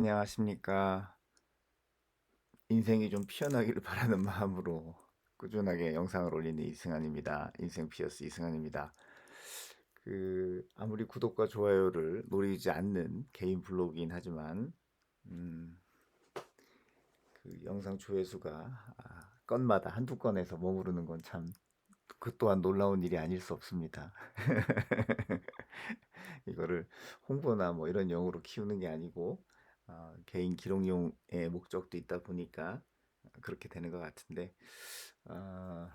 안녕하십니까. 인생이 좀 피어나기를 바라는 마음으로 꾸준하게 영상을 올리는 이승환입니다. 인생 피어스 이승환입니다. 아무리 구독과 좋아요를 노리지 않는 개인 블로그이긴 하지만 음, 영상 조회수가 건마다 한두 건에서 머무르는 건 참 그 또한 놀라운 일이 아닐 수 없습니다. 이거를 홍보나 뭐 이런 용으로 키우는 게 아니고 개인 기록용의 목적도 있다 보니까 그렇게 되는 것 같은데, 어,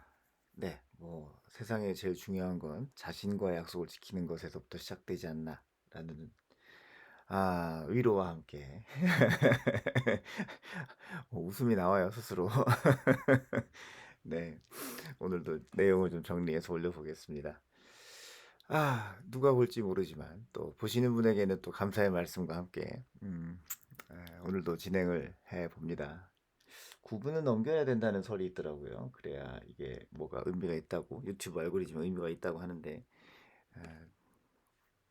네, 뭐 세상에 제일 중요한 건 자신과의 약속을 지키는 것에서부터 시작되지 않나라는 위로와 함께 웃음이 나와요 스스로. 네, 오늘도 내용을 좀 정리해서 올려보겠습니다. 누가 볼지 모르지만 또 보시는 분에게는 또 감사의 말씀과 함께 오늘도 진행을 해 봅니다. 9분은 넘겨야 된다는 설이 있더라고요. 그래야 이게 뭐가 의미가 있다고 유튜브 알고리즘 의미가 있다고 하는데 아,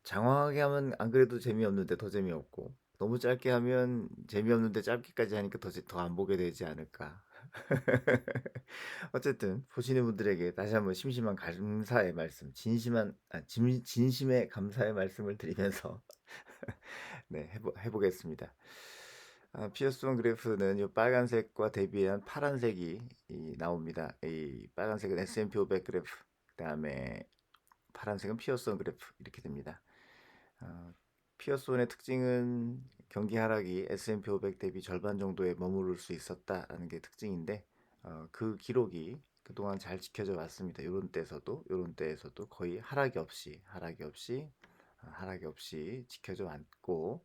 장황하게 하면 안 그래도 재미없는데 더 재미없고 너무 짧게 하면 재미없는데 짧게까지 하니까 더 안 보게 되지 않을까. 어쨌든 보시는 분들에게 다시 한번 심심한 감사의 말씀, 진심의 감사의 말씀을 드리면서 네, 해보겠습니다. 피어스원 그래프는 이 빨간색과 대비한 파란색이 나옵니다. 이 빨간색은 S&P 500 그래프, 그다음에 파란색은 피어스원 그래프 이렇게 됩니다. 어, 피어스원의 특징은 경기 하락이 S&P 500 대비 절반 정도에 머무를 수 있었다라는 게 특징인데 그 기록이 그동안 잘 지켜져 왔습니다. 요런 때에서도 거의 하락이 없이 지켜져 왔고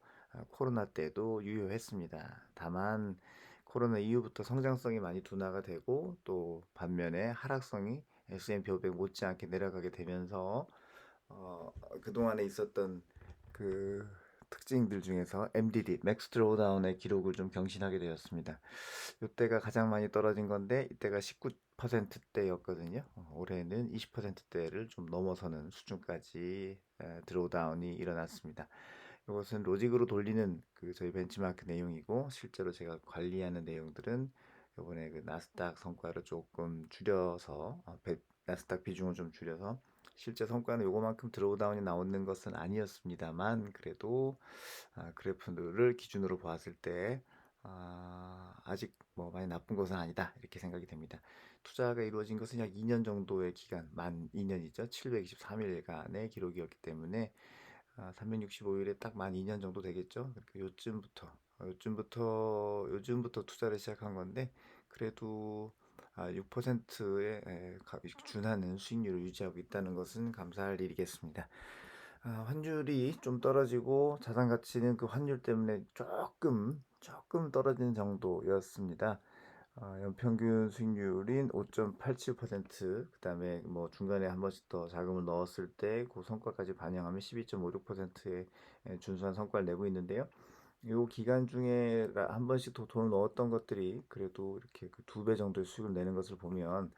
코로나 때도 유효했습니다. 다만 코로나 이후부터 성장성이 많이 둔화가 되고 또 반면에 하락성이 S&P 500 못지않게 내려가게 되면서 그동안에 있었던 그 특징들 중에서 MDD, 맥스 드로우다운의 기록을 좀 경신하게 되었습니다. 이때가 가장 많이 떨어진 건데 이때가 19%대였거든요. 올해는 20%대를 좀 넘어서는 수준까지 드로우다운이 일어났습니다. 이것은 로직으로 돌리는 저희 벤치마크 내용이고 실제로 제가 관리하는 내용들은 이번에 그 나스닥 성과를 조금 줄여서 나스닥 비중을 좀 줄여서 실제 성과는 요거만큼 드로우다운이 나오는 것은 아니었습니다만 그래도 그래프를 기준으로 보았을 때 아직 뭐 많이 나쁜 것은 아니다 이렇게 생각이 됩니다. 투자가 이루어진 것은 약 2년 정도의 기간, 만 2년이죠. 723일간의 기록이었기 때문에 365일에 딱 만 2년 정도 되겠죠. 그러니까 요즘부터 투자를 시작한 건데 그래도 6%에 준하는 수익률을 유지하고 있다는 것은 감사할 일이겠습니다. 환율이 좀 떨어지고 자산 가치는 그 환율 때문에 조금 떨어진 정도였습니다. 연평균 수익률인 5.87%, 그다음에 뭐 중간에 한 번씩 더 자금을 넣었을 때 그 성과까지 반영하면 12.56%의 준수한 성과를 내고 있는데요. 이 기간 중에 한 번씩 더 돈을 넣었던 것들이 그래도 이렇게 그 2배 정도의 수익을 내는 것을 보면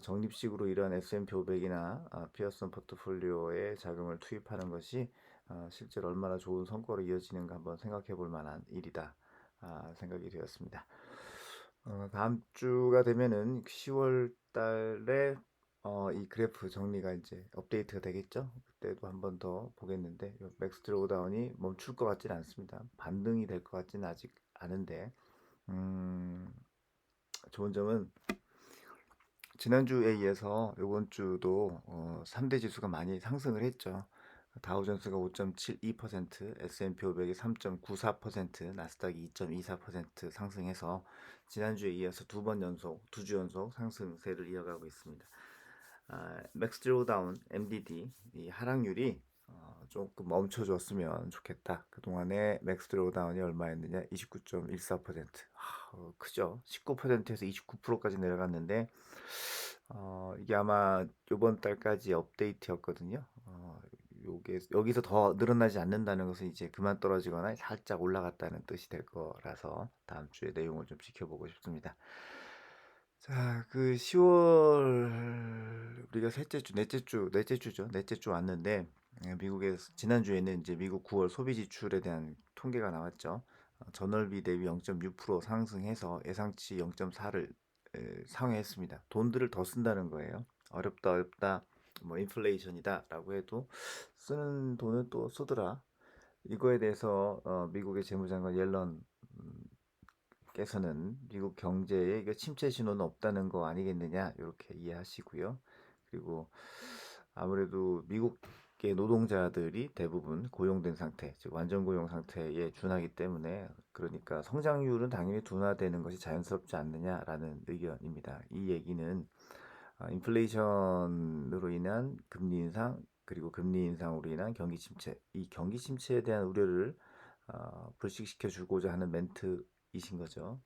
적립식으로 이러한 S&P 500이나 피어슨 포트폴리오에 자금을 투입하는 것이 실제로 얼마나 좋은 성과로 이어지는가 한번 생각해 볼 만한 일이다 생각이 되었습니다. 다음 주가 되면은 10월 달에 이 그래프 정리가 이제 업데이트가 되겠죠? 그때도 한 번 더 보겠는데 맥스 드로우다운이 멈출 것 같지는 않습니다. 반등이 될 것 같지는 아직 않은데 음, 좋은 점은 지난주에 이어서 이번 주도 3대 지수가 많이 상승을 했죠. 다우존스가 5.72%, S&P 500이 3.94%, 나스닥이 2.24% 상승해서 지난주에 이어서 두 주 연속 상승세를 이어가고 있습니다. 맥스 드로우다운 MDD 이 하락률이 조금 멈춰줬으면 좋겠다. 그동안에 맥스 드로우다운이 얼마였느냐? 29.14%. 크죠? 19%에서 29%까지 내려갔는데 이게 아마 이번 달까지 업데이트였거든요. 요게 여기서 더 늘어나지 않는다는 것은 이제 그만 떨어지거나 살짝 올라갔다는 뜻이 될 거라서 다음 주에 내용을 좀 지켜보고 싶습니다. 자, 10월 우리가 넷째 주죠. 넷째 주 왔는데 미국에서 지난주에는 이제 미국 9월 소비 지출에 대한 통계가 나왔죠. 전월비 대비 0.6% 상승해서 예상치 0.4를 상회했습니다. 돈들을 더 쓴다는 거예요. 어렵다 어렵다 뭐 인플레이션이다라고 해도 쓰는 돈은 또 쏘더라. 이거에 대해서 미국의 재무장관 옐런 께서는 미국 경제에 이거 침체 신호는 없다는 거 아니겠느냐 이렇게 이해하시고요. 그리고 아무래도 미국의 노동자들이 대부분 고용된 상태, 즉 완전 고용 상태에 준하기 때문에 그러니까 성장률은 당연히 둔화되는 것이 자연스럽지 않느냐라는 의견입니다. 이 얘기는 인플레이션으로 인한 금리 인상 그리고 금리 인상으로 인한 경기 침체, 이 경기 침체에 대한 우려를 불식시켜 주고자 하는 멘트이신 거죠.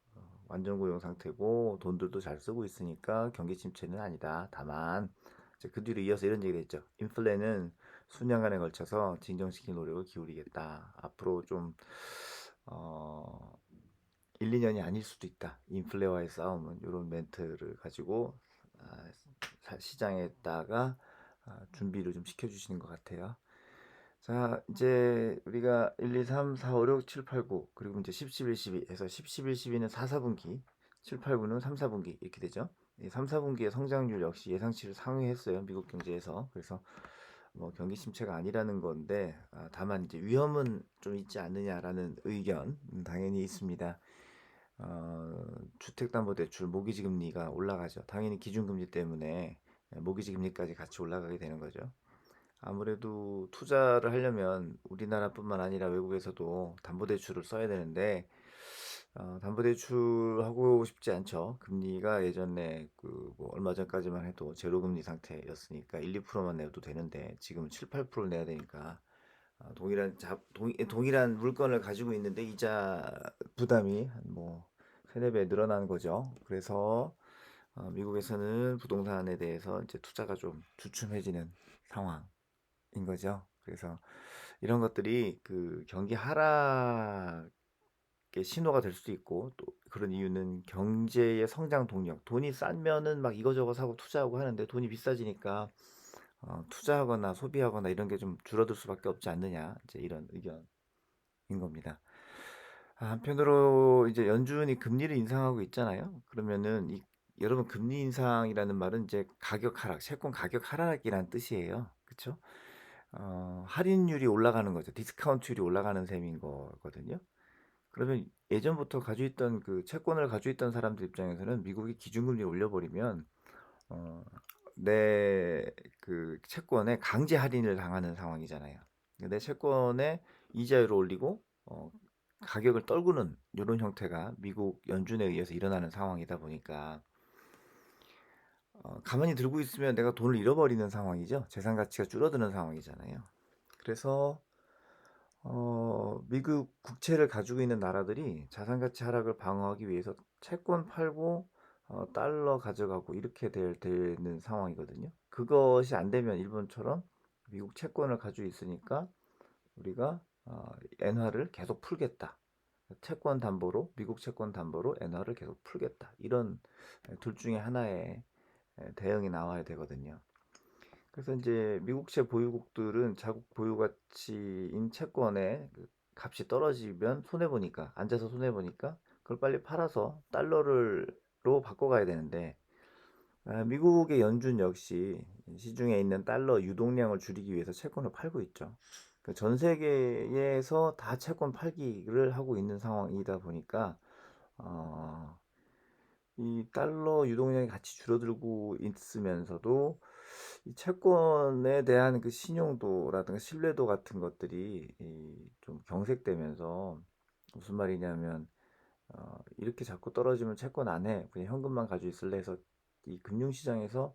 완전 고용 상태고 돈들도 잘 쓰고 있으니까 경기 침체는 아니다. 다만 이제 그 뒤로 이어서 이런 얘기를 했죠. 인플레는 수년간에 걸쳐서 진정시킬 노력을 기울이겠다. 앞으로 좀 어, 1, 2년이 아닐 수도 있다. 인플레와의 싸움은 이런 멘트를 가지고 시장에다가 준비를 좀 시켜주시는 것 같아요. 자, 이제 우리가 1, 2, 3, 4, 5, 6, 7, 8, 9 그리고 이제 10, 11, 12 해서 10, 11, 12는 4, 4분기 7, 8, 9는 3, 4분기 이렇게 되죠. 이 3, 4분기의 성장률 역시 예상치를 상회했어요. 미국 경제에서. 그래서 뭐 경기 침체가 아니라는 건데 다만 이제 위험은 좀 있지 않느냐라는 의견 당연히 있습니다. 주택담보대출 모기지금리가 올라가죠. 당연히 기준금리 때문에 모기지금리까지 같이 올라가게 되는 거죠. 아무래도 투자를 하려면 우리나라뿐만 아니라 외국에서도 담보대출을 써야 되는데 담보대출하고 싶지 않죠. 금리가 예전에 그뭐 얼마 전까지만 해도 제로금리 상태였으니까 1, 2%만 내도 되는데 지금은 7, 8%를 내야 되니까 동일한 물건을 가지고 있는데 이자 부담이 한뭐 세네 배 늘어나는 거죠. 그래서 미국에서는 부동산에 대해서 이제 투자가 좀 주춤해지는 상황인 거죠. 그래서 이런 것들이 그 경기 하락의 신호가 될 수도 있고 또 그런 이유는 경제의 성장 동력, 돈이 싸면은 막 이거저거 사고 투자하고 하는데 돈이 비싸지니까 투자하거나 소비하거나 이런 게 좀 줄어들 수밖에 없지 않느냐 이제 이런 의견인 겁니다. 한편으로 이제 연준이 금리를 인상하고 있잖아요. 그러면은 여러분 금리 인상이라는 말은 이제 가격 하락, 채권 가격 하락이란 뜻이에요. 그렇죠? 할인율이 올라가는 거죠. 디스카운트율이 올라가는 셈인 거거든요. 그러면 예전부터 가지고 있던 그 채권을 가지고 있던 사람들 입장에서는 미국이 기준금리 올려버리면 어, 내 그 채권에 강제 할인을 당하는 상황이잖아요. 내 채권에 이자율을 올리고 가격을 떨구는 이런 형태가 미국 연준에 의해서 일어나는 상황이다 보니까 가만히 들고 있으면 내가 돈을 잃어버리는 상황이죠. 재산 가치가 줄어드는 상황이잖아요. 그래서 미국 국채를 가지고 있는 나라들이 자산 가치 하락을 방어하기 위해서 채권 팔고 달러 가져가고 이렇게 되는 상황이거든요. 그것이 안 되면 일본처럼 미국 채권을 가지고 있으니까 우리가 엔화를 계속 풀겠다. 채권 담보로 미국 채권 담보로 엔화를 계속 풀겠다. 이런 둘 중에 하나의 대응이 나와야 되거든요. 그래서 이제 미국채 보유국들은 자국 보유 가치인 채권의 그 값이 떨어지면 손해 보니까 앉아서 손해 보니까 그걸 빨리 팔아서 달러로 바꿔가야 되는데 미국의 연준 역시 시중에 있는 달러 유동량을 줄이기 위해서 채권을 팔고 있죠. 전 세계에서 다 채권 팔기를 하고 있는 상황이다 보니까 어, 이 달러 유동량이 같이 줄어들고 있으면서도 이 채권에 대한 그 신용도라든가 신뢰도 같은 것들이 좀 경색되면서 무슨 말이냐면 이렇게 자꾸 떨어지면 채권 안 해. 그냥 현금만 가지고 있을래 해서 이 금융시장에서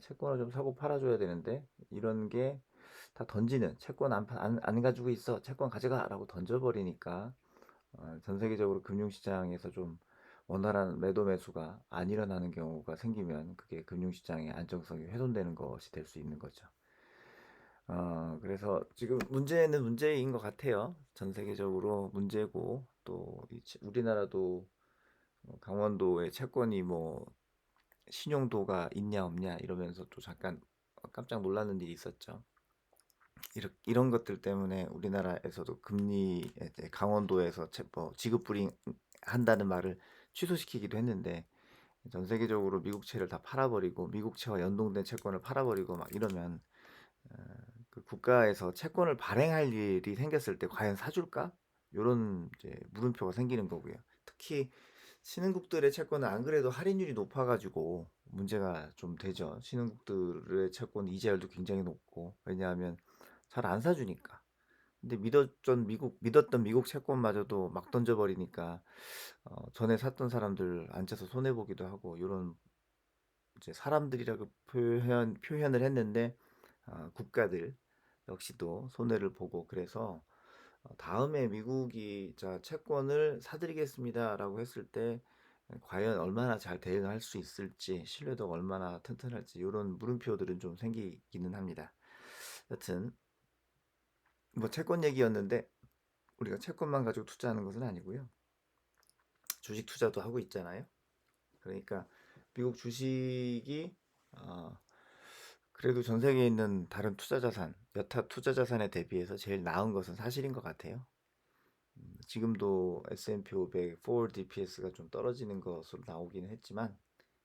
채권을 좀 사고 팔아줘야 되는데 이런 게 다 던지는 채권 안 가지고 있어. 채권 가져가 라고 던져버리니까 전 세계적으로 금융시장에서 좀 원활한 매도 매수가 안 일어나는 경우가 생기면 그게 금융시장의 안정성이 훼손되는 것이 될 수 있는 거죠. 그래서 지금 문제는 문제인 것 같아요. 전 세계적으로 문제고 또 우리나라도 강원도의 채권이 뭐 신용도가 있냐 없냐 이러면서 또 잠깐 깜짝 놀라는 일이 있었죠. 이런 것들 때문에 우리나라에서도 금리 이제 강원도에서 뭐 지급 불이행 한다는 말을 취소시키기도 했는데 전 세계적으로 미국채를 다 팔아버리고 미국채와 연동된 채권을 팔아버리고 막 이러면 어, 그 국가에서 채권을 발행할 일이 생겼을 때 과연 사줄까? 이런 이제 물음표가 생기는 거고요. 특히 신흥국들의 채권은 안 그래도 할인율이 높아가지고 문제가 좀 되죠. 신흥국들의 채권 이자율도 굉장히 높고 왜냐하면 잘 안 사주니까. 근데 믿었던 미국 채권마저도 막 던져버리니까 전에 샀던 사람들 앉아서 손해 보기도 하고 이런 이제 사람들이라고 표현을 했는데 국가들 역시도 손해를 보고 그래서 다음에 미국이 자 채권을 사드리겠습니다라고 했을 때 과연 얼마나 잘 대응할 수 있을지 신뢰도가 얼마나 튼튼할지 이런 물음표들은 좀 생기기는 합니다. 여튼 뭐 채권 얘기였는데 우리가 채권만 가지고 투자하는 것은 아니고요. 주식 투자도 하고 있잖아요. 그러니까 미국 주식이 어, 그래도 전 세계에 있는 다른 투자 자산, 여타 투자 자산에 대비해서 제일 나은 것은 사실인 것 같아요. 지금도 S&P 500 forward DPS가 좀 떨어지는 것으로 나오기는 했지만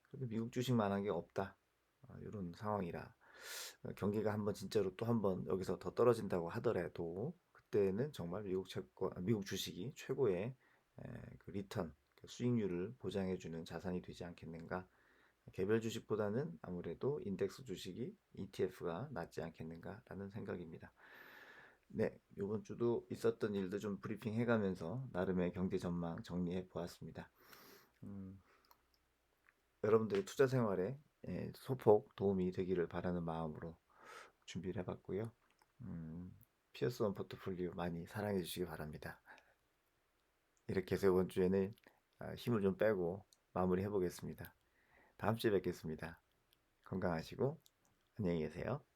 그래도 미국 주식만한 게 없다. 이런 상황이라 경기가 한번 진짜로 또 한번 여기서 더 떨어진다고 하더라도 그때는 정말 미국 주식이 최고의 그 리턴, 그 수익률을 보장해주는 자산이 되지 않겠는가. 개별 주식보다는 아무래도 인덱스 주식이 ETF가 낫지 않겠는가라는 생각입니다. 네, 이번 주도 있었던 일도 좀 브리핑 해가면서 나름의 경제 전망 정리해 보았습니다. 음, 여러분들의 투자 생활에 소폭 도움이 되기를 바라는 마음으로 준비를 해봤고요. 피어스 원 포트폴리오 많이 사랑해 주시기 바랍니다. 이렇게 해서 이번 주에는 힘을 좀 빼고 마무리 해보겠습니다. 다음 주에 뵙겠습니다. 건강하시고 안녕히 계세요.